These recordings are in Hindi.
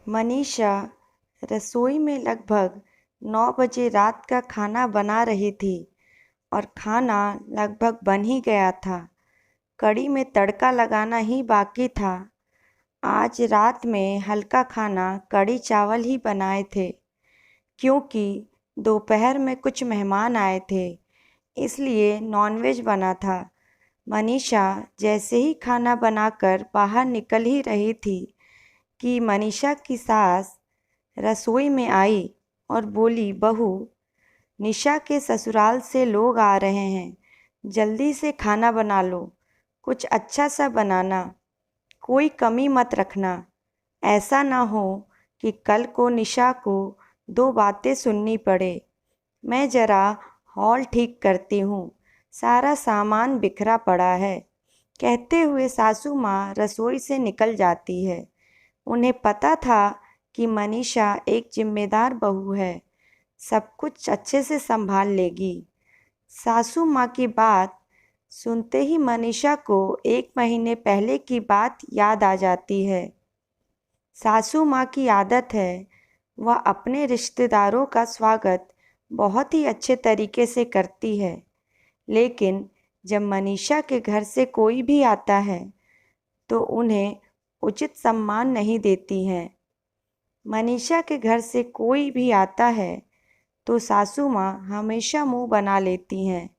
मनीषा रसोई में लगभग 9 बजे रात का खाना बना रही थी और खाना लगभग बन ही गया था। कढ़ी में तड़का लगाना ही बाकी था। आज रात में हल्का खाना कढ़ी चावल ही बनाए थे, क्योंकि दोपहर में कुछ मेहमान आए थे, इसलिए नॉनवेज बना था। मनीषा जैसे ही खाना बनाकर बाहर निकल ही रही थी कि मनीषा की सास रसोई में आई और बोली, बहू, निशा के ससुराल से लोग आ रहे हैं, जल्दी से खाना बना लो, कुछ अच्छा सा बनाना, कोई कमी मत रखना। ऐसा ना हो कि कल को निशा को 2 बातें सुननी पड़े। मैं ज़रा हॉल ठीक करती हूँ, सारा सामान बिखरा पड़ा है। कहते हुए सासू माँ रसोई से निकल जाती है। उन्हें पता था कि मनीषा एक जिम्मेदार बहू है, सब कुछ अच्छे से संभाल लेगी। सासू माँ की बात सुनते ही मनीषा को 1 महीने पहले की बात याद आ जाती है। सासू माँ की आदत है, वह अपने रिश्तेदारों का स्वागत बहुत ही अच्छे तरीके से करती है, लेकिन जब मनीषा के घर से कोई भी आता है तो उन्हें उचित सम्मान नहीं देती हैं। मनीषा के घर से कोई भी आता है तो सासू माँ हमेशा मुंह बना लेती हैं।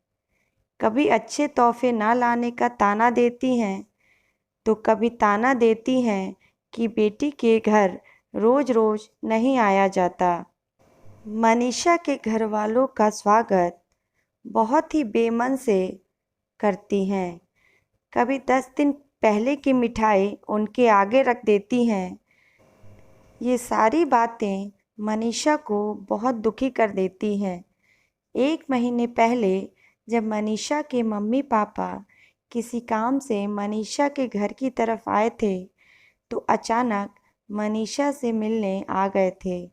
कभी अच्छे तोहफे ना लाने का ताना देती हैं, तो कभी ताना देती हैं कि बेटी के घर रोज़ रोज़ नहीं आया जाता। मनीषा के घर वालों का स्वागत बहुत ही बेमन से करती हैं। कभी 10 दिन पहले की मिठाई उनके आगे रख देती हैं। ये सारी बातें मनीषा को बहुत दुखी कर देती हैं। 1 महीने पहले जब मनीषा के मम्मी पापा किसी काम से मनीषा के घर की तरफ आए थे, तो अचानक मनीषा से मिलने आ गए थे।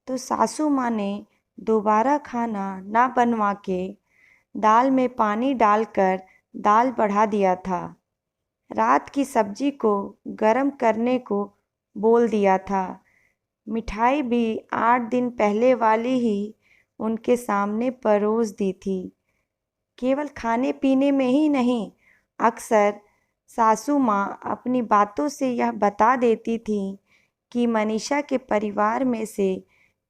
तो सासू माँ ने दोबारा खाना ना बनवा के दाल में पानी डालकर दाल बढ़ा दिया था। रात की सब्जी को गरम करने को बोल दिया था। मिठाई भी 8 दिन पहले वाली ही उनके सामने परोस दी थी। केवल खाने पीने में ही नहीं, अक्सर सासू माँ अपनी बातों से यह बता देती थी कि मनीषा के परिवार में से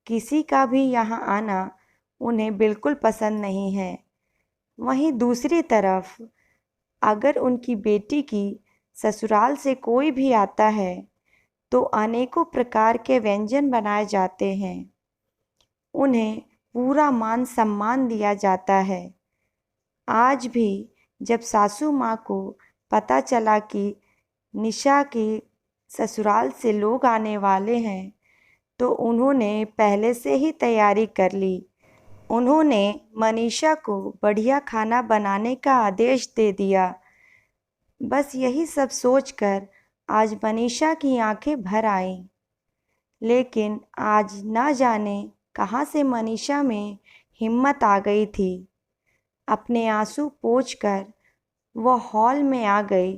किसी का भी यहाँ आना उन्हें बिल्कुल पसंद नहीं है। वहीं दूसरी तरफ अगर उनकी बेटी की ससुराल से कोई भी आता है तो अनेकों प्रकार के व्यंजन बनाए जाते हैं। उन्हें पूरा मान सम्मान दिया जाता है। आज भी जब सासू माँ को पता चला कि निशा के ससुराल से लोग आने वाले हैं, तो उन्होंने पहले से ही तैयारी कर ली। उन्होंने मनीषा को बढ़िया खाना बनाने का आदेश दे दिया। बस यही सब सोचकर आज मनीषा की आंखें भर आईं। लेकिन आज ना जाने कहाँ से मनीषा में हिम्मत आ गई थी। अपने आंसू पोंछकर वह हॉल में आ गई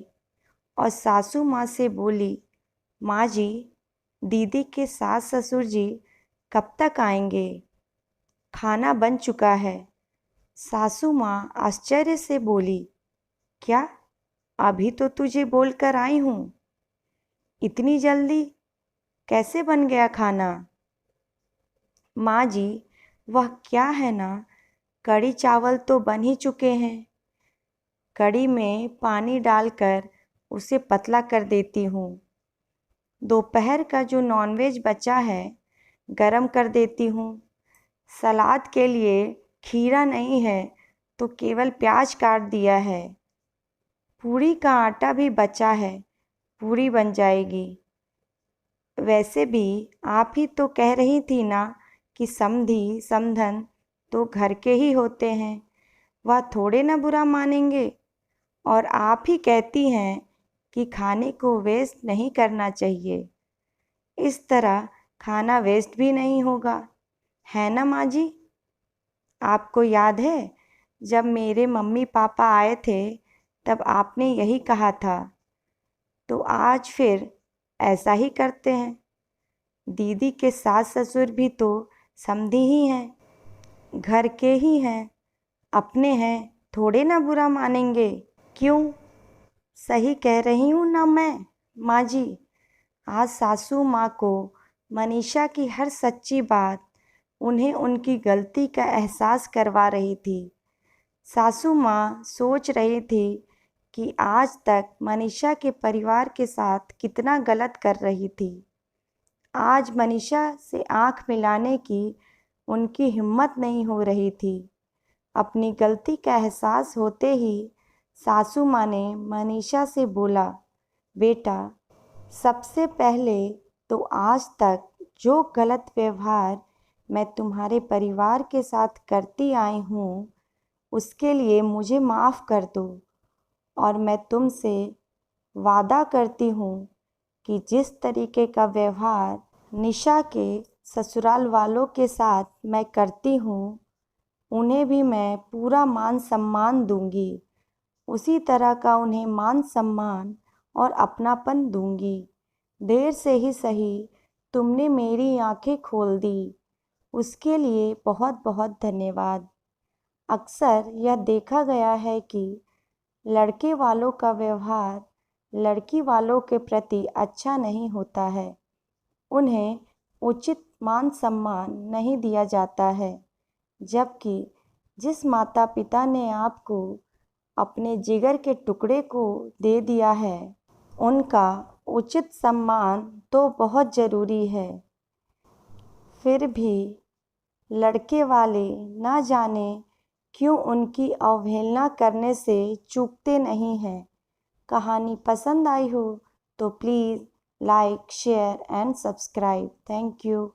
और सासू माँ से बोली, माँ जी, दीदी के सास ससुर जी कब तक आएंगे? खाना बन चुका है। सासू माँ आश्चर्य से बोली, क्या? अभी तो तुझे बोलकर आई हूँ। इतनी जल्दी कैसे बन गया खाना? माँ जी, वह क्या है ना, कढ़ी चावल तो बन ही चुके हैं। कढ़ी में पानी डालकर उसे पतला कर देती हूँ। दोपहर का जो नॉनवेज बचा है गरम कर देती हूँ। सलाद के लिए खीरा नहीं है तो केवल प्याज काट दिया है। पूरी का आटा भी बचा है, पूरी बन जाएगी। वैसे भी आप ही तो कह रही थी ना कि समधी समधन तो घर के ही होते हैं, वह थोड़े ना बुरा मानेंगे। और आप ही कहती हैं कि खाने को वेस्ट नहीं करना चाहिए। इस तरह खाना वेस्ट भी नहीं होगा, है ना माँ जी? आपको याद है जब मेरे मम्मी पापा आए थे तब आपने यही कहा था, तो आज फिर ऐसा ही करते हैं। दीदी के सास ससुर भी तो समधी ही हैं, घर के ही हैं, अपने हैं, थोड़े ना बुरा मानेंगे। क्यों, सही कह रही हूँ ना मैं माँ जी? आज सासू माँ को मनीषा की हर सच्ची बात उन्हें उनकी गलती का एहसास करवा रही थी। सासू माँ सोच रही थी कि आज तक मनीषा के परिवार के साथ कितना गलत कर रही थी। आज मनीषा से आंख मिलाने की उनकी हिम्मत नहीं हो रही थी। अपनी गलती का एहसास होते ही सासू माँ ने मनीषा से बोला, बेटा, सबसे पहले तो आज तक जो गलत व्यवहार मैं तुम्हारे परिवार के साथ करती आई हूँ उसके लिए मुझे माफ़ कर दो, और मैं तुमसे वादा करती हूँ कि जिस तरीके का व्यवहार निशा के ससुराल वालों के साथ मैं करती हूँ उन्हें भी मैं पूरा मान सम्मान दूंगी। उसी तरह का उन्हें मान सम्मान और अपनापन दूंगी। देर से ही सही तुमने मेरी आंखें खोल दी, उसके लिए बहुत बहुत धन्यवाद। अक्सर यह देखा गया है कि लड़के वालों का व्यवहार लड़की वालों के प्रति अच्छा नहीं होता है। उन्हें उचित मान सम्मान नहीं दिया जाता है, जबकि जिस माता पिता ने आपको अपने जिगर के टुकड़े को दे दिया है उनका उचित सम्मान तो बहुत ज़रूरी है। फिर भी लड़के वाले ना जाने क्यों उनकी अवहेलना करने से चूकते नहीं हैं। कहानी पसंद आई हो तो please like, share and subscribe. Thank you.